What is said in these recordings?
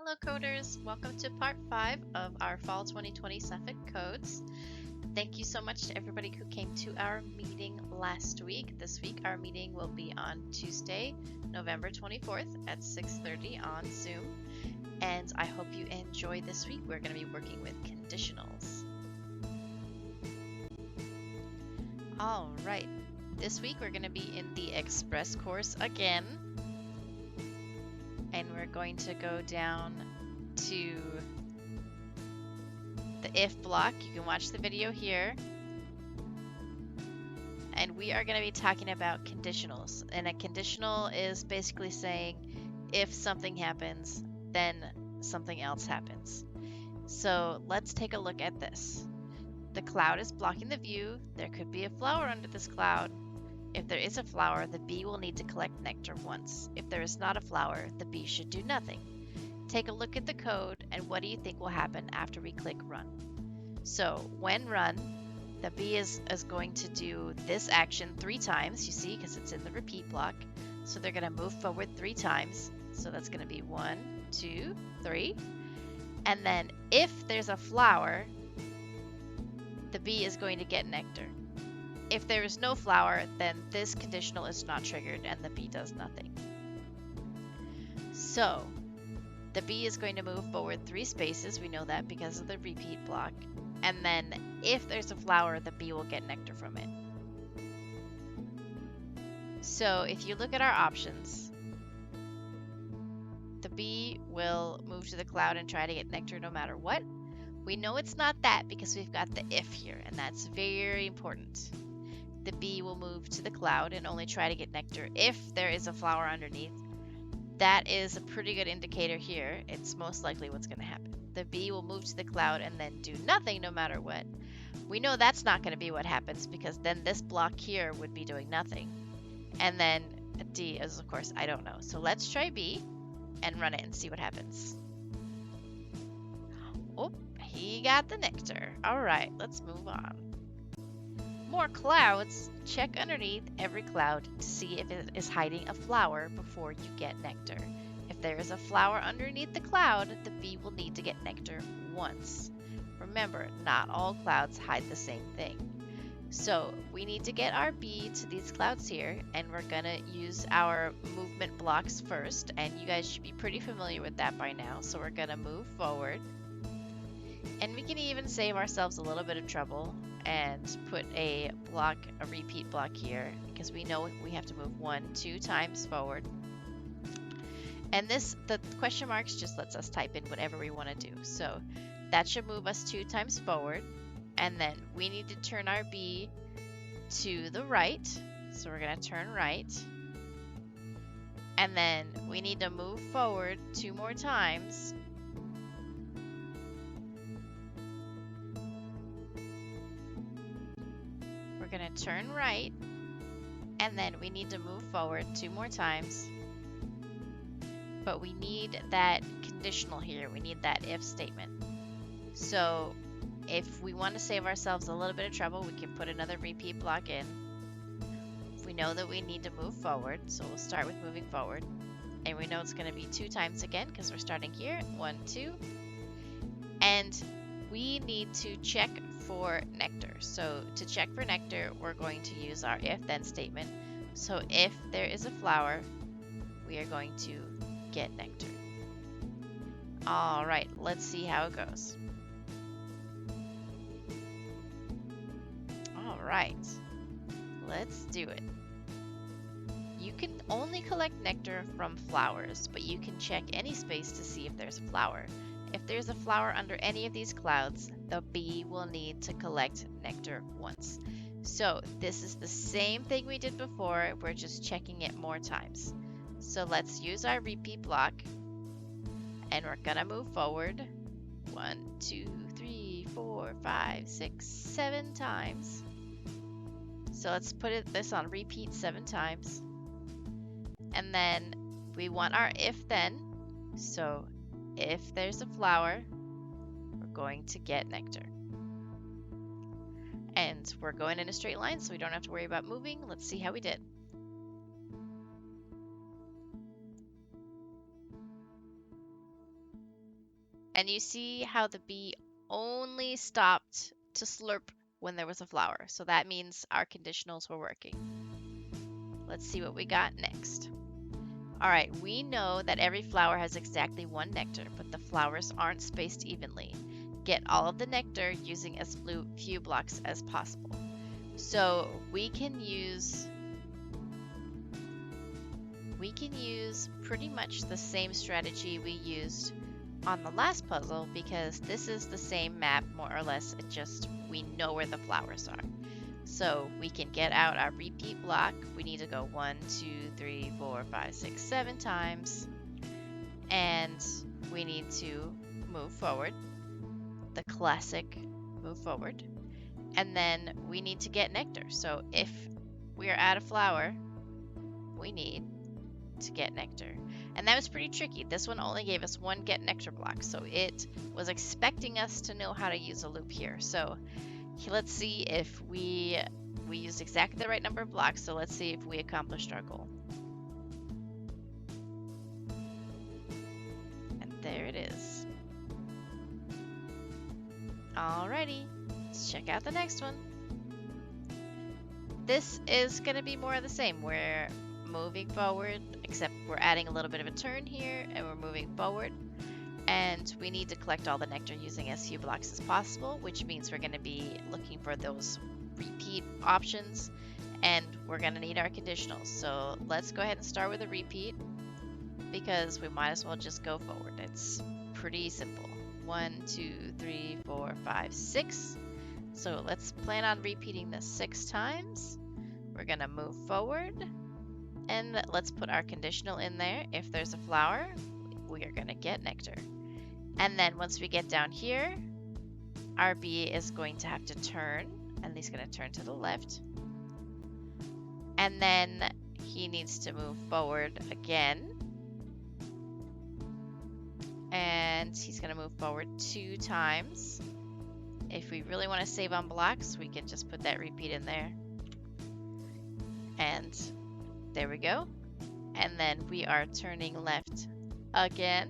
Hello coders, welcome to part 5 of our Fall 2020 Suffolk codes. Thank you so much to everybody who came to our meeting last week. This week our meeting will be on Tuesday, November 24th at 6:30 on Zoom. And I hope you enjoy this week. We're going to be working with conditionals. Alright, this week we're going to be in the Express course again. And we're going to go down to the if block. You can watch the video here. And we are going to be talking about conditionals. And a conditional is basically saying if something happens, then something else happens. So let's take a look at this. The cloud is blocking the view. There could be a flower under this cloud. If there is a flower, the bee will need to collect nectar once. If there is not a flower, the bee should do nothing. Take a look at the code, and what do you think will happen after we click run? So when run, the bee is going to do this action 3 times, you see, because it's in the repeat block. So they're going to move forward 3 times. So that's going to be 1, 2, 3. And then if there's a flower, the bee is going to get nectar. If there is no flower, then this conditional is not triggered and the bee does nothing. So the bee is going to move forward 3 spaces. We know that because of the repeat block. And then if there's a flower, the bee will get nectar from it. So if you look at our options, the bee will move to the cloud and try to get nectar no matter what. We know it's not that because we've got the if here, and that's very important. The bee will move to the cloud and only try to get nectar if there is a flower underneath. That is a pretty good indicator here. It's most likely what's going to happen. The bee will move to the cloud and then do nothing no matter what. We know that's not going to be what happens because then this block here would be doing nothing. And then D is, of course, I don't know. So let's try B and run it and see what happens. Oh, he got the nectar. All right, let's move on. More clouds. Check underneath every cloud to see if it is hiding a flower before you get nectar. If there is a flower underneath the cloud, the bee will need to get nectar once. Remember, not all clouds hide the same thing. So we need to get our bee to these clouds here, and we're gonna use our movement blocks first, and you guys should be pretty familiar with that by now. So we're gonna move forward, and we can even save ourselves a little bit of trouble and put a repeat block here because we know we have to move 1, 2 times forward. And the question marks just lets us type in whatever we want to do. So that should move us 2 times forward. And then we need to turn our bee to the right. So we're going to turn right. And then we need to move forward 2 more times. We're going to turn right, and then we need to move forward 2 more times. But we need that conditional here. We need that if statement. So if we want to save ourselves a little bit of trouble, we can put another repeat block in. We know that we need to move forward, so we'll start with moving forward. And we know it's going to be 2 times again because we're starting here. 1, 2. And we need to check for nectar. So to check for nectar, we're going to use our if-then statement. So if there is a flower, we are going to get nectar. All right, let's see how it goes. All right, let's do it. You can only collect nectar from flowers, but you can check any space to see if there's a flower. If there's a flower under any of these clouds, the bee will need to collect nectar once. So this is the same thing we did before, we're just checking it more times. So let's use our repeat block, and we're gonna move forward 1, 2, 3, 4, 5, 6, 7 times. So let's put this on repeat 7 times. And then we want our if then. So if there's a flower, we're going to get nectar. And we're going in a straight line, so we don't have to worry about moving. Let's see how we did. And you see how the bee only stopped to slurp when there was a flower. So that means our conditionals were working. Let's see what we got next. All right, we know that every flower has exactly one nectar, but the flowers aren't spaced evenly. Get all of the nectar using as few blocks as possible. So we can use pretty much the same strategy we used on the last puzzle, because this is the same map more or less, it just we know where the flowers are. So we can get out our repeat block. We need to go 1, 2, 3, 4, 5, 6, 7 times. And we need to move forward. The classic move forward. And then we need to get nectar. So if we are at a flower, we need to get nectar. And that was pretty tricky. This one only gave us one get nectar block. So it was expecting us to know how to use a loop here. So let's see if we used exactly the right number of blocks. So let's see if we accomplished our goal. And there it is. Alrighty, let's check out the next one. This is going to be more of the same. We're moving forward, except we're adding a little bit of a turn here, and we're moving forward. And we need to collect all the nectar using as few blocks as possible, which means we're going to be looking for those repeat options, and we're going to need our conditionals. So let's go ahead and start with a repeat, because we might as well just go forward. It's pretty simple. 1, 2, 3, 4, 5, 6. So let's plan on repeating this 6 times. We're going to move forward, and let's put our conditional in there. If there's a flower, we are going to get nectar. And then once we get down here, our bee is going to have to turn, and he's going to turn to the left. And then he needs to move forward again. And he's going to move forward 2 times. If we really want to save on blocks, we can just put that repeat in there. And there we go. And then we are turning left again.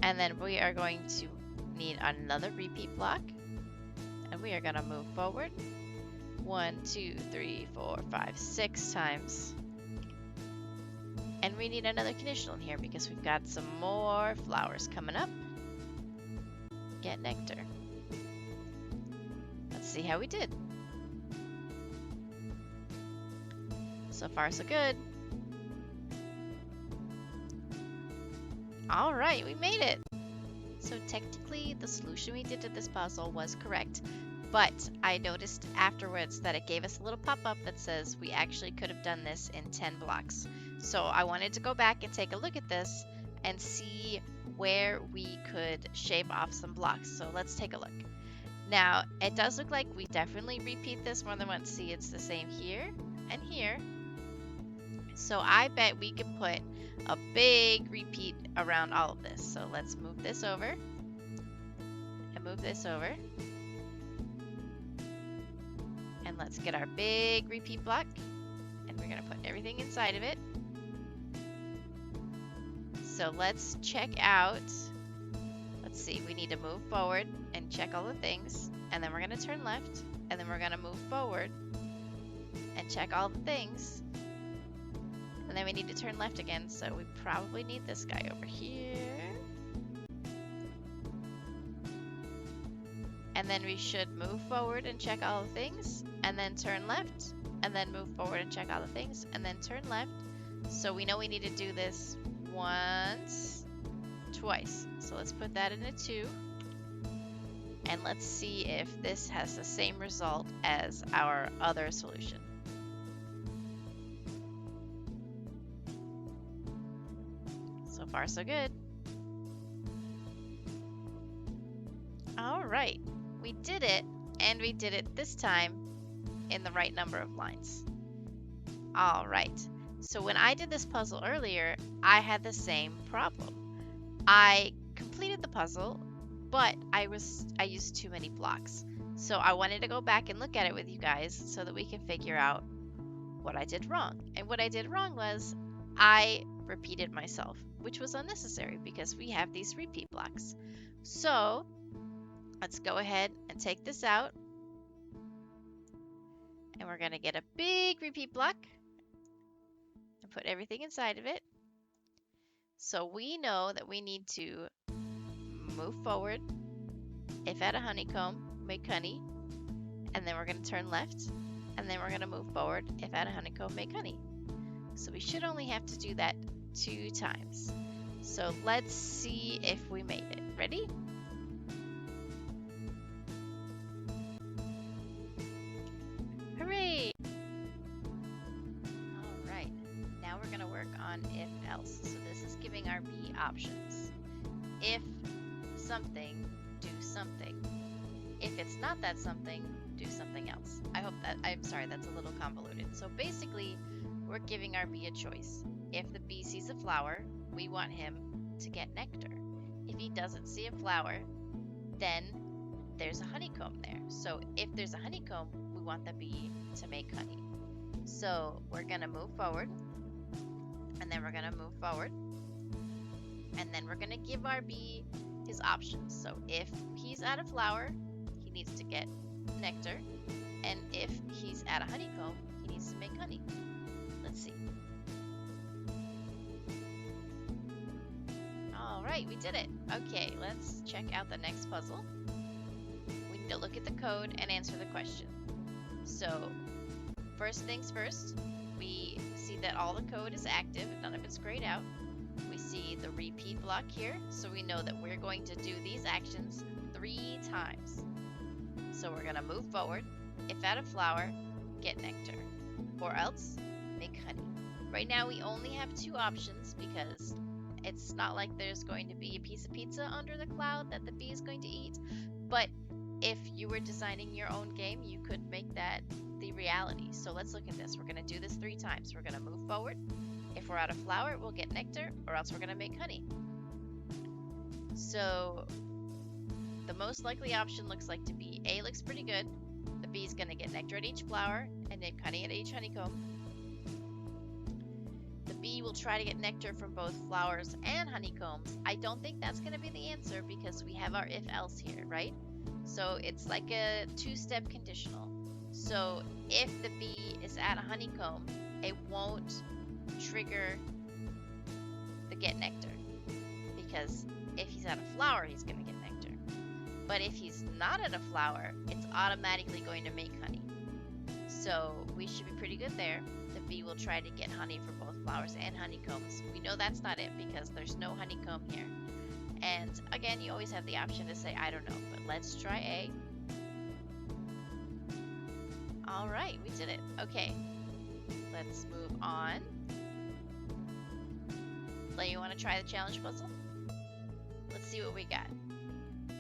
And then we are going to need another repeat block. And we are going to move forward 1, 2, 3, 4, 5, 6 times. And we need another conditional in here because we've got some more flowers coming up. Get nectar. Let's see how we did. So far, so good. All right, we made it. So technically, the solution we did to this puzzle was correct, but I noticed afterwards that it gave us a little pop-up that says we actually could have done this in 10 blocks. So I wanted to go back and take a look at this and see where we could shave off some blocks. So let's take a look. Now, it does look like we definitely repeat this more than once. See, it's the same here and here. So I bet we could put a big repeat around all of this. So let's move this over and move this over. And let's get our big repeat block. And we're going to put everything inside of it. So let's check out. Let's see, we need to move forward and check all the things. And then we're going to turn left. And then we're going to move forward and check all the things. And then we need to turn left again, so we probably need this guy over here. And then we should move forward and check all the things, and then turn left, and then move forward and check all the things, and then turn left. So we know we need to do this once, twice. So let's put that in a 2. And let's see if this has the same result as our other solution. So far, so good. All right, we did it, and we did it this time in the right number of lines. All right, so when I did this puzzle earlier, I had the same problem. I completed the puzzle, but I used too many blocks. So I wanted to go back and look at it with you guys so that we can figure out what I did wrong. And what I did wrong was I repeated myself, which was unnecessary because we have these repeat blocks. So let's go ahead and take this out. And we're going to get a big repeat block and put everything inside of it. So we know that we need to move forward. If at a honeycomb, make honey. And then we're going to turn left. And then we're going to move forward. If at a honeycomb, make honey. So we should only have to do that 2 times. So let's see if we made it. Ready? Hooray! All right, now we're going to work on if else. So this is giving our B options. If something, do something. If it's not that something, do something else. I'm sorry, that's a little convoluted. So basically, we're giving our bee a choice. If the bee sees a flower, we want him to get nectar. If he doesn't see a flower, then there's a honeycomb there. So if there's a honeycomb, we want the bee to make honey. So we're going to move forward, and then we're going to move forward, and then we're going to give our bee his options. So if he's at a flower, he needs to get nectar, and if he's at a honeycomb, he needs to make honey. Let's see. All right, we did it. Okay, let's check out the next puzzle. We need to look at the code and answer the question. So, first things first, we see that all the code is active, none of it's grayed out. We see the repeat block here, so we know that we're going to do these actions 3 times. So we're going to move forward. If at a flower, get nectar, or else make honey. Right now we only have 2 options because it's not like there's going to be a piece of pizza under the cloud that the bee is going to eat. But if you were designing your own game, you could make that the reality. So let's look at this. We're going to do this 3 times. We're going to move forward. If we're at a flower, we'll get nectar, or else we're going to make honey. So the most likely option looks like to be A looks pretty good. The bee is going to get nectar at each flower and make honey at each honeycomb. The bee will try to get nectar from both flowers and honeycombs. I don't think that's going to be the answer because we have our if else here, right? So it's like a 2-step conditional. So if the bee is at a honeycomb, it won't trigger the get nectar, because if he's at a flower, he's going to get nectar. But if he's not at a flower, it's automatically going to make honey. So we should be pretty good there. The bee will try to get honey from both flowers and honeycombs. We know that's not it because there's no honeycomb here. And again, you always have the option to say, I don't know, but let's try A. All right, we did it. Okay, let's move on. You want to try the challenge puzzle? Let's see what we got.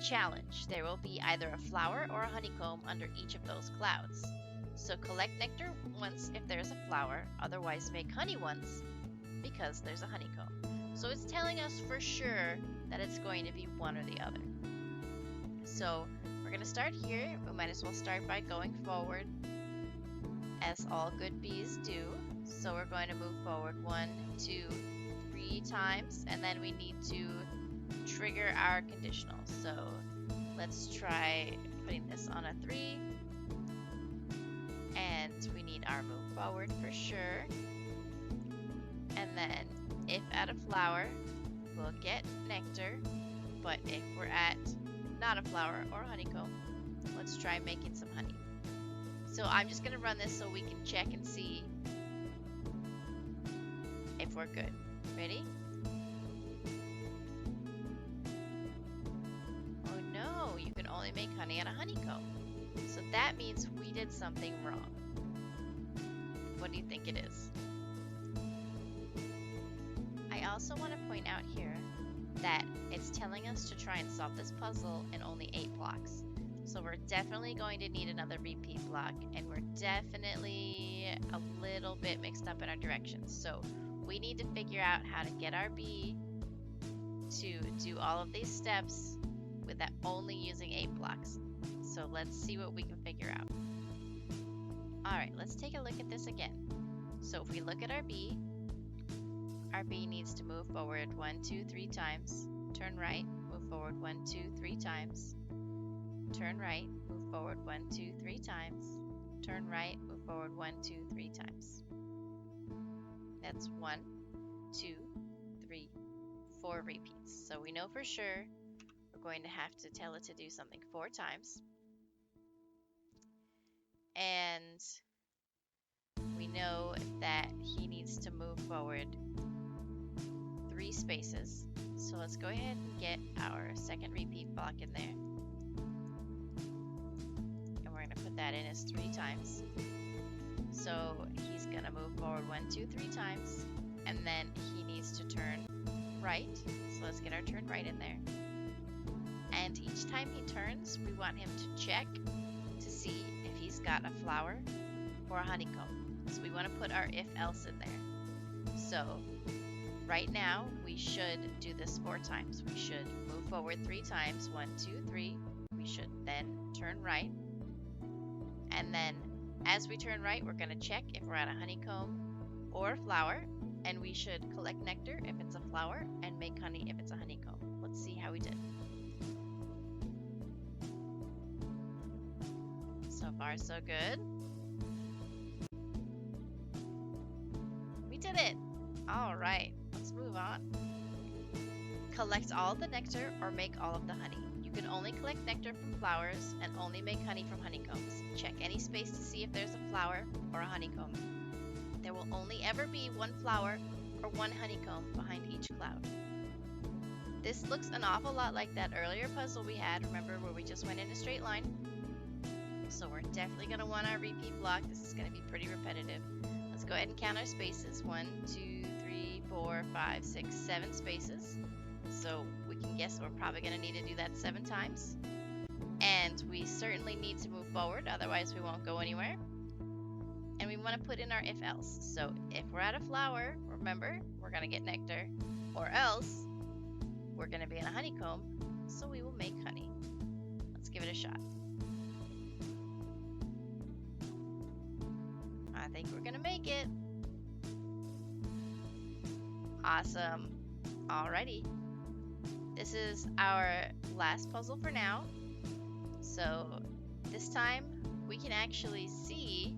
Challenge. There will be either a flower or a honeycomb under each of those clouds. So collect nectar once if there's a flower, otherwise make honey once because there's a honeycomb. So it's telling us for sure that it's going to be one or the other. So we're going to start here. We might as well start by going forward as all good bees do. So we're going to move forward 1, 2, 3 times, and then we need to trigger our conditional. So let's try putting this on a 3, and we need our move forward for sure. And then if at a flower, we'll get nectar, but if we're at not a flower or a honeycomb, let's try making some honey. So I'm just going to run this so we can check and see if we're good. Ready? Oh no, you can only make honey at a honeycomb. So that means we did something wrong. What do you think it is? I also want to point out here that it's telling us to try and solve this puzzle in only 8 blocks. So we're definitely going to need another repeat block, and we're definitely a little bit mixed up in our directions. So we need to figure out how to get our bee to do all of these steps with that only using 8 blocks. So let's see what we can figure out. All right, let's take a look at this again. So if we look at our bee, our bee needs to move forward 1, 2, 3 times. Turn right, move forward 1, 2, 3 times. Turn right, move forward 1, 2, 3 times. Turn right, move forward 1, 2, 3 times. That's 1, 2, 3, 4 repeats. So we know for sure we're going to have to tell it to do something 4 times. And we know that he needs to move forward 3 spaces. So let's go ahead and get our second repeat block in there. And we're going to put that in as 3 times. So he's going to move forward 1, 2, 3 times. And then he needs to turn right. So let's get our turn right in there. And each time he turns, we want him to check to see if he's got a flower or a honeycomb. So we want to put our if else in there. So right now we should do this 4 times. We should move forward 3 times. 1, 2, 3. We should then turn right. And then as we turn right, we're going to check if we're at a honeycomb or a flower. And we should collect nectar if it's a flower and make honey if it's a honeycomb. Let's see how we did. So far, so good. We did it! All right, let's move on. Collect all of the nectar or make all of the honey. You can only collect nectar from flowers and only make honey from honeycombs. Check any space to see if there's a flower or a honeycomb. There will only ever be 1 flower or 1 honeycomb behind each cloud. This looks an awful lot like that earlier puzzle we had, remember, where we just went in a straight line. So we're definitely going to want our repeat block. This is going to be pretty repetitive. Let's go ahead and count our spaces. 1, 2, 3, 4, 5, 6, 7 spaces. So we can guess we're probably going to need to do that 7 times. And we certainly need to move forward, otherwise we won't go anywhere. And we want to put in our if else. So if we're at a flower, remember, we're going to get nectar. Or else, we're going to be in a honeycomb, so we will make honey. Let's give it a shot. I think we're going to make it. Awesome. Alrighty. This is our last puzzle for now. So this time, we can actually see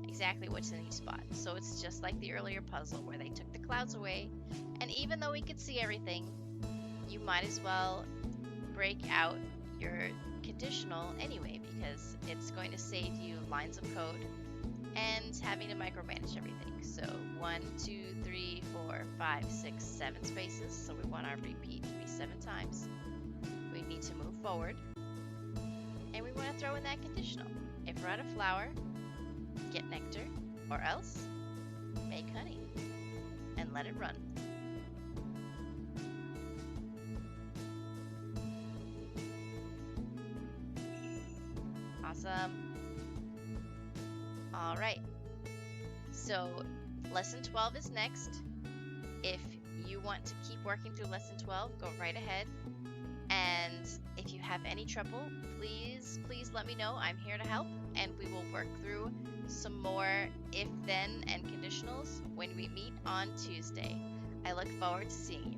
exactly what's in each spot. So it's just like the earlier puzzle where they took the clouds away. And even though we could see everything, you might as well break out your conditional anyway, because it's going to save you lines of code and having to micromanage everything. So 1, 2, 3, 4, 5, 6, 7 spaces. So we want our repeat to be 7 times. We need to move forward. And we want to throw in that conditional. If we're at a flower, get nectar, or else make honey and let it run. Awesome. All right. So lesson 12 is next. If you want to keep working through lesson 12, go right ahead. And if you have any trouble, please let me know. I'm here to help, and we will work through some more if, then, and conditionals when we meet on Tuesday. I look forward to seeing you.